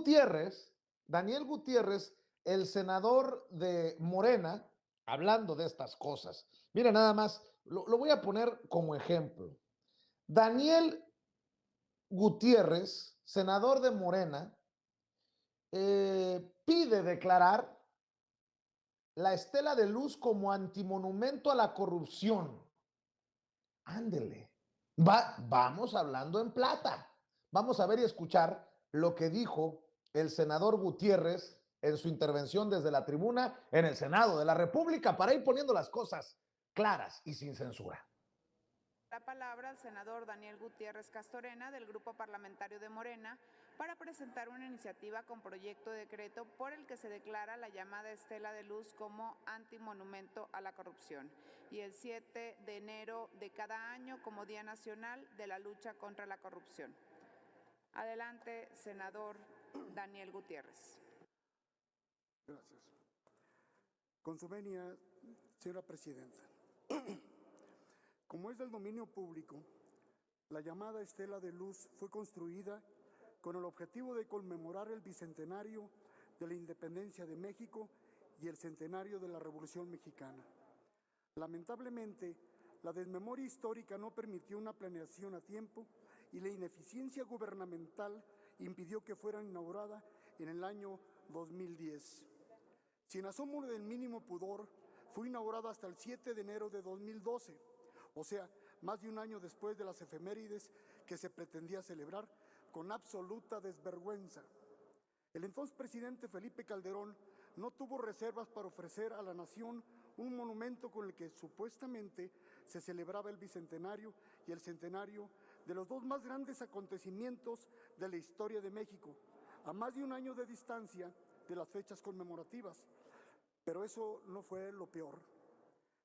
Gutiérrez, Daniel Gutiérrez, el senador de Morena, hablando de estas cosas. Mira, nada más, lo voy a poner como ejemplo. Daniel Gutiérrez, senador de Morena, pide declarar la estela de luz como antimonumento a la corrupción. Ándele. Vamos hablando en plata. Vamos a ver y escuchar lo que dijo el senador Gutiérrez en su intervención desde la tribuna en el Senado de la República para ir poniendo las cosas claras y sin censura. La palabra al senador Daniel Gutiérrez Castorena del Grupo Parlamentario de Morena para presentar una iniciativa con proyecto de decreto por el que se declara la llamada estela de luz como antimonumento a la corrupción y el 7 de enero de cada año como Día Nacional de la Lucha contra la Corrupción. Adelante, senador Daniel Gutiérrez. Gracias. Con su venia, señora presidenta. Como es del dominio público, la llamada estela de luz fue construida con el objetivo de conmemorar el bicentenario de la independencia de México y el centenario de la Revolución Mexicana. Lamentablemente, la desmemoria histórica no permitió una planeación a tiempo y la ineficiencia gubernamental impidió que fuera inaugurada en el año 2010. Sin asomo del mínimo pudor, fue inaugurada hasta el 7 de enero de 2012, o sea, más de un año después de las efemérides que se pretendía celebrar con absoluta desvergüenza. El entonces presidente Felipe Calderón no tuvo reservas para ofrecer a la nación un monumento con el que supuestamente se celebraba el bicentenario y el centenario de los dos más grandes acontecimientos de la historia de México, a más de un año de distancia de las fechas conmemorativas. Pero eso no fue lo peor.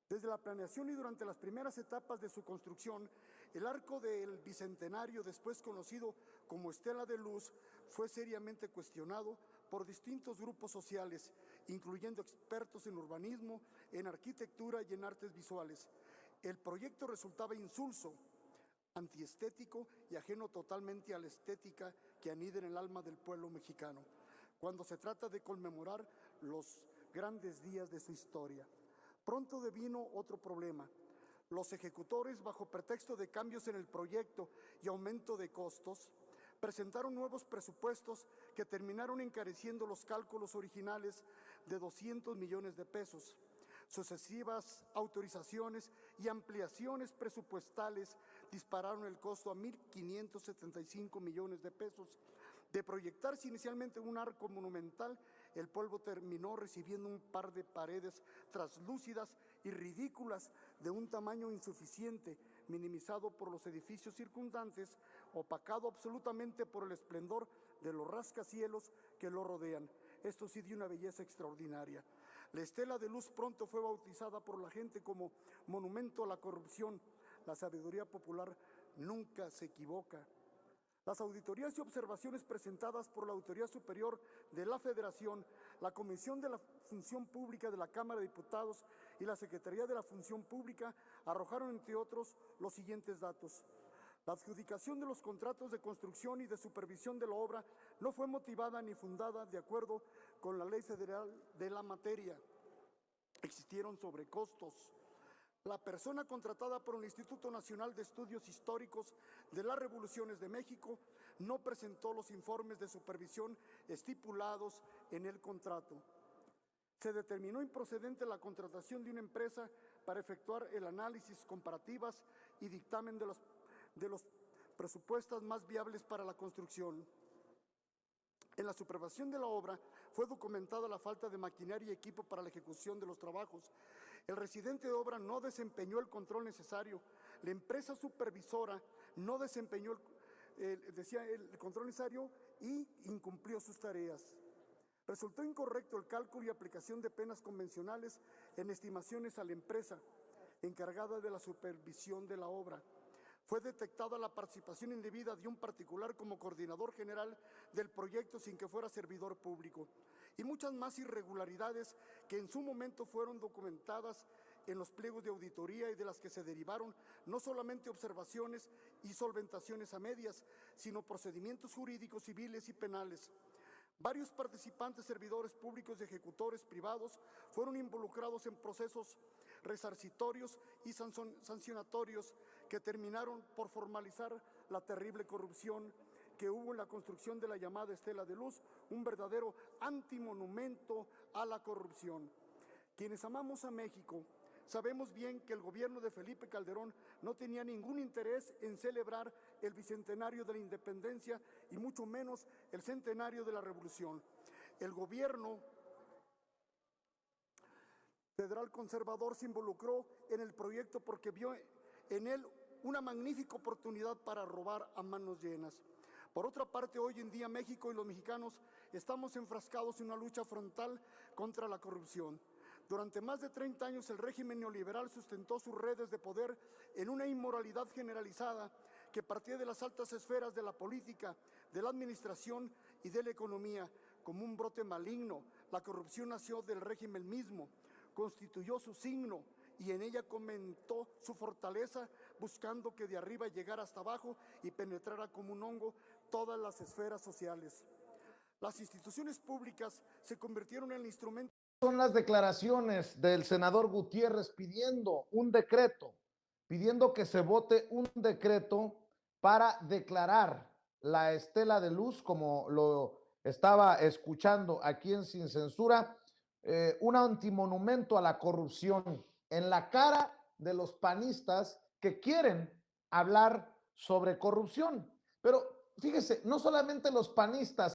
Desde la planeación y durante las primeras etapas de su construcción, el arco del bicentenario, después conocido como Estela de Luz, fue seriamente cuestionado por distintos grupos sociales, incluyendo expertos en urbanismo, en arquitectura y en artes visuales. El proyecto resultaba insulso, antiestético y ajeno totalmente a la estética que anida en el alma del pueblo mexicano, cuando se trata de conmemorar los grandes días de su historia. Pronto devino otro problema. Los ejecutores, bajo pretexto de cambios en el proyecto y aumento de costos, presentaron nuevos presupuestos que terminaron encareciendo los cálculos originales de 200 millones de pesos. Sucesivas autorizaciones y ampliaciones presupuestales dispararon el costo a 1.575 millones de pesos. De proyectarse inicialmente un arco monumental, el pueblo terminó recibiendo un par de paredes translúcidas y ridículas de un tamaño insuficiente, minimizado por los edificios circundantes, opacado absolutamente por el esplendor de los rascacielos que lo rodean. Esto sí de una belleza extraordinaria. La estela de luz pronto fue bautizada por la gente como monumento a la corrupción. La sabiduría popular nunca se equivoca. Las auditorías y observaciones presentadas por la Auditoría Superior de la Federación, la Comisión de la Función Pública de la Cámara de Diputados y la Secretaría de la Función Pública arrojaron, entre otros, los siguientes datos. La adjudicación de los contratos de construcción y de supervisión de la obra no fue motivada ni fundada de acuerdo con la Ley Federal de la materia. Existieron sobrecostos. La persona contratada por el Instituto Nacional de Estudios Históricos de las Revoluciones de México no presentó los informes de supervisión estipulados en el contrato. Se determinó improcedente la contratación de una empresa para efectuar el análisis, comparativas y dictamen de los presupuestos más viables para la construcción. En la supervisión de la obra fue documentada la falta de maquinaria y equipo para la ejecución de los trabajos. El residente de obra no desempeñó el control necesario. La empresa supervisora no desempeñó el control necesario y incumplió sus tareas. Resultó incorrecto el cálculo y aplicación de penas convencionales en estimaciones a la empresa encargada de la supervisión de la obra. Fue detectada la participación indebida de un particular como coordinador general del proyecto sin que fuera servidor público, y muchas más irregularidades que en su momento fueron documentadas en los pliegos de auditoría y de las que se derivaron no solamente observaciones y solventaciones a medias, sino procedimientos jurídicos, civiles y penales. Varios participantes, servidores públicos y ejecutores privados fueron involucrados en procesos resarcitorios y sancionatorios que terminaron por formalizar la terrible corrupción que hubo en la construcción de la llamada Estela de Luz, un verdadero antimonumento a la corrupción. Quienes amamos a México sabemos bien que el gobierno de Felipe Calderón no tenía ningún interés en celebrar el bicentenario de la independencia y mucho menos el centenario de la revolución. El gobierno federal conservador se involucró en el proyecto porque vio en él una magnífica oportunidad para robar a manos llenas. Por otra parte, hoy en día México y los mexicanos estamos enfrascados en una lucha frontal contra la corrupción. Durante más de 30 años el régimen neoliberal sustentó sus redes de poder en una inmoralidad generalizada que partía de las altas esferas de la política, de la administración y de la economía. Como un brote maligno, la corrupción nació del régimen mismo, constituyó su signo y en ella comentó su fortaleza, buscando que de arriba llegara hasta abajo y penetrara como un hongo todas las esferas sociales. Las instituciones públicas se convirtieron en el instrumento. Son las declaraciones del senador Gutiérrez pidiendo un decreto, pidiendo que se vote un decreto para declarar la Estela de Luz, como lo estaba escuchando aquí en Sin Censura, un antimonumento a la corrupción en la cara de los panistas que quieren hablar sobre corrupción. Pero fíjese, no solamente los panistas